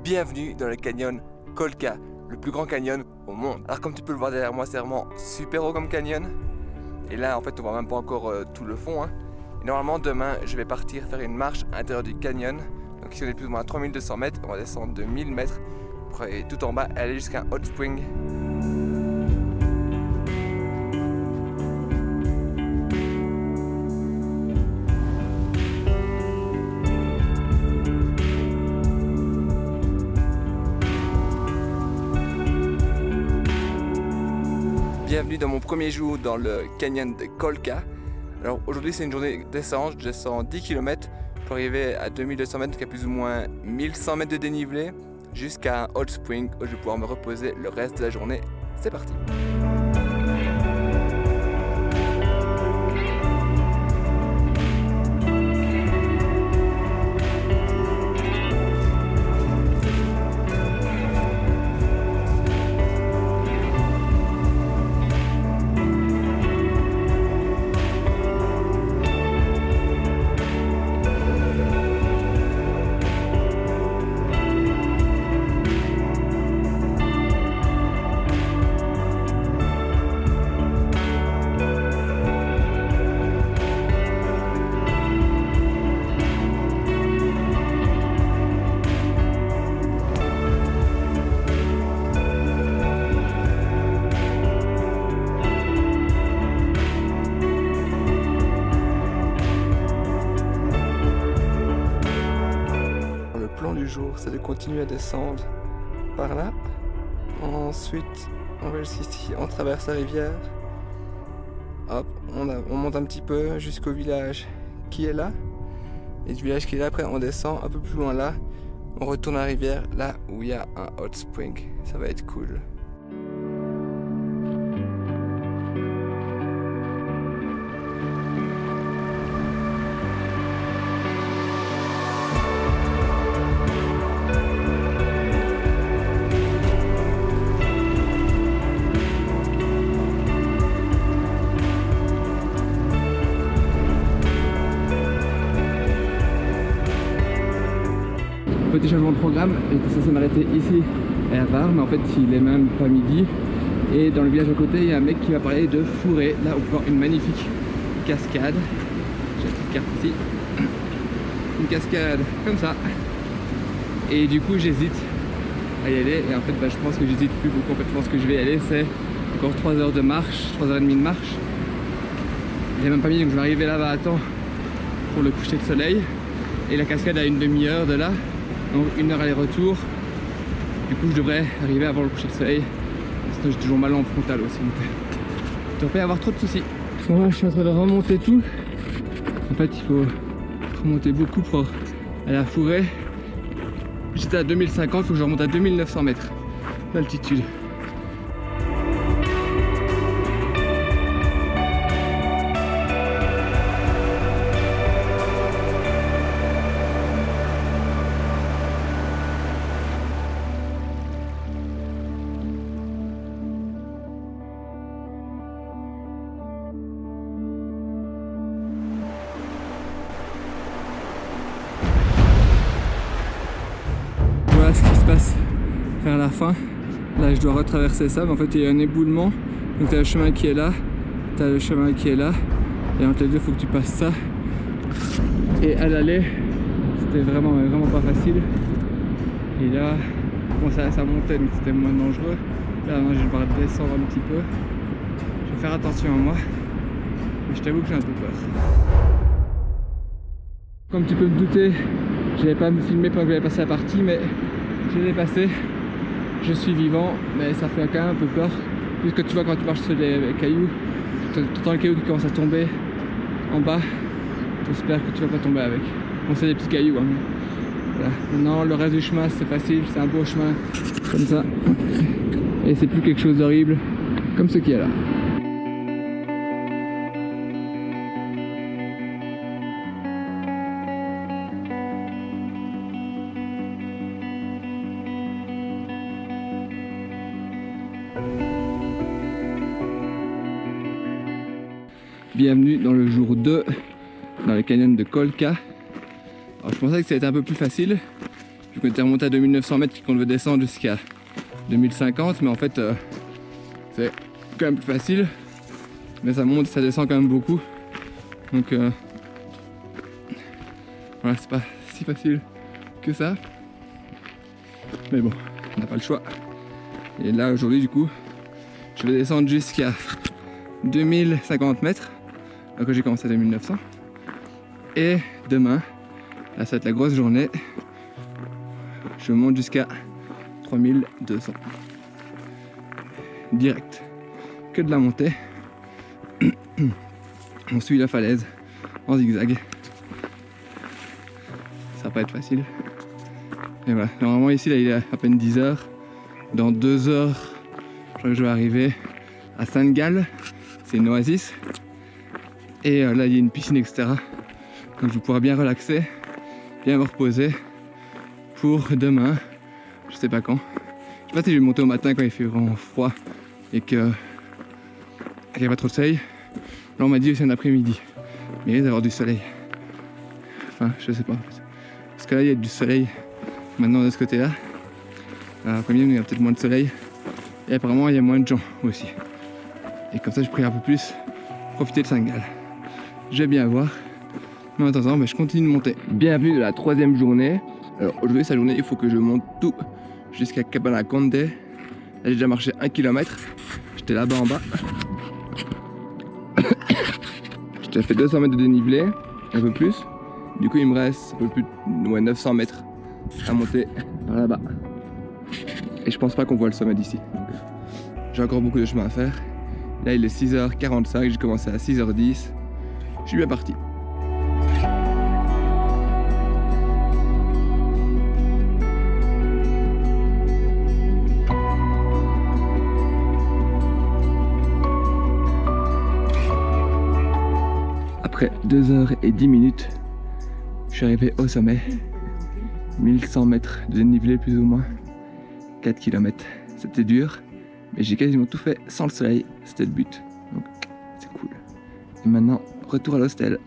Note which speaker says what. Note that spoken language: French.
Speaker 1: Bienvenue dans le canyon Colca, le plus grand canyon au monde. Alors comme tu peux le voir derrière moi, c'est vraiment super haut comme canyon. Et là en fait on voit même pas encore tout le fond. Et normalement demain je vais partir faire une marche à l'intérieur du canyon. Donc ici on est plus ou moins à 3200 mètres, on va descendre de 1000 mètres pour aller tout en bas et aller jusqu'à un hot spring. Bienvenue dans mon premier jour dans le canyon de Colca. Alors aujourd'hui c'est une journée de descente, je descends 10 km pour arriver à 2200 mètres, qui a plus ou moins 1100 mètres de dénivelé, jusqu'à un hot spring où je vais pouvoir me reposer le reste de la journée. C'est parti! C'est de continuer à descendre par là. Ensuite, on va jusqu'ici, on traverse la rivière. Hop, on monte un petit peu jusqu'au village qui est là. Et du village qui est là, après on descend un peu plus loin là. On retourne à la rivière, là où il y a un hot spring. Ça va être cool.
Speaker 2: Petit changement de programme, j'étais censé m'arrêter ici à Var, mais en fait il est même pas midi. Et dans le village à côté, il y a un mec qui va parler de Fourré. Là on peut voir une magnifique cascade. J'ai la petite carte ici. Une cascade comme ça. Et du coup j'hésite à y aller. Et en fait je pense que j'hésite plus beaucoup. En fait je pense que je vais y aller. C'est encore 3 heures de marche, 3h30 de marche. J'ai même pas mis, donc je vais arriver là-bas à temps pour le coucher de soleil. Et la cascade à une demi-heure de là. Donc 1 heure aller-retour. Du coup je devrais arriver avant le coucher de soleil. Sinon j'ai toujours mal en frontal aussi. Donc il ne doit pas y avoir trop de soucis. Moi je suis en train de remonter tout. En fait il faut remonter beaucoup pour aller à Fourré. J'étais à 2050, il faut que je remonte à 2900 mètres d'altitude. Voilà ce qui se passe vers la fin. Là je dois retraverser ça, mais en fait il y a un éboulement. Donc tu as le chemin qui est là, tu as le chemin qui est là. Et entre les deux il faut que tu passes ça. Et à l'aller c'était vraiment pas facile. Et là bon, ça montait donc c'était moins dangereux. Là je vais devoir descendre un petit peu. Je vais faire attention à moi. Mais je t'avoue que j'ai un peu peur. Comme tu peux me douter, je n'avais pas me filmer pendant que j'avais passé la partie, mais je l'ai passé. Je suis vivant, mais ça fait quand même un peu peur. Puisque tu vois quand tu marches sur les cailloux, tu entends les cailloux qui commencent à tomber en bas. J'espère que tu vas pas tomber avec. Bon c'est des petits cailloux, hein, mais voilà. Maintenant le reste du chemin c'est facile, c'est un beau chemin comme ça. Et c'est plus quelque chose d'horrible comme ce qu'il y a là. Bienvenue dans le jour 2 dans le canyon de Colca. Alors, je pensais que ça allait être un peu plus facile vu qu'on était remonté à 2900 mètres qu'on devait descendre jusqu'à 2050, mais en fait c'est quand même plus facile, mais ça monte, ça descend quand même beaucoup, donc voilà, c'est pas si facile que ça, mais bon, on n'a pas le choix. Et là aujourd'hui du coup je vais descendre jusqu'à 2050 mètres, alors que j'ai commencé à 2900, et demain, là ça va être la grosse journée, je monte jusqu'à 3200 direct, que de la montée. On suit la falaise en zigzag, ça va pas être facile, et voilà. Normalement ici là il est à peine 10 h, dans 2 heures je crois que je vais arriver à Sainte-Gall, c'est une oasis, et là il y a une piscine etc, donc je vais pouvoir bien relaxer, bien me reposer pour demain, je sais pas quand. Je sais pas si je vais monter au matin quand il fait vraiment froid et qu'il n'y a pas trop de soleil. Là on m'a dit aussi en après-midi, mais il risque d'avoir du soleil. Enfin je sais pas en fait. Parce que là il y a du soleil maintenant de ce côté là. Après-midi il y a peut-être moins de soleil. Et apparemment il y a moins de gens aussi. Et comme ça je pourrais un peu plus profiter de Sainte-Gall. Je vais bien voir. Mais en attendant je continue de monter. Bienvenue de la 3e journée. Alors aujourd'hui cette journée il faut que je monte tout jusqu'à Cabanacconde. Là j'ai déjà marché 1 km. J'étais là-bas en bas. J'ai déjà fait 200 mètres de dénivelé, un peu plus. Du coup il me reste un peu plus de 900 mètres à monter par là-bas. Et je pense pas qu'on voit le sommet d'ici. J'ai encore beaucoup de chemin à faire. Là il est 6h45, j'ai commencé à 6h10. Je suis bien parti. Après 2h10, je suis arrivé au sommet. 1100 mètres de dénivelé plus ou moins. 4 km. C'était dur, mais j'ai quasiment tout fait sans le soleil. C'était le but. Donc c'est cool. Et maintenant, retour à l'hostel.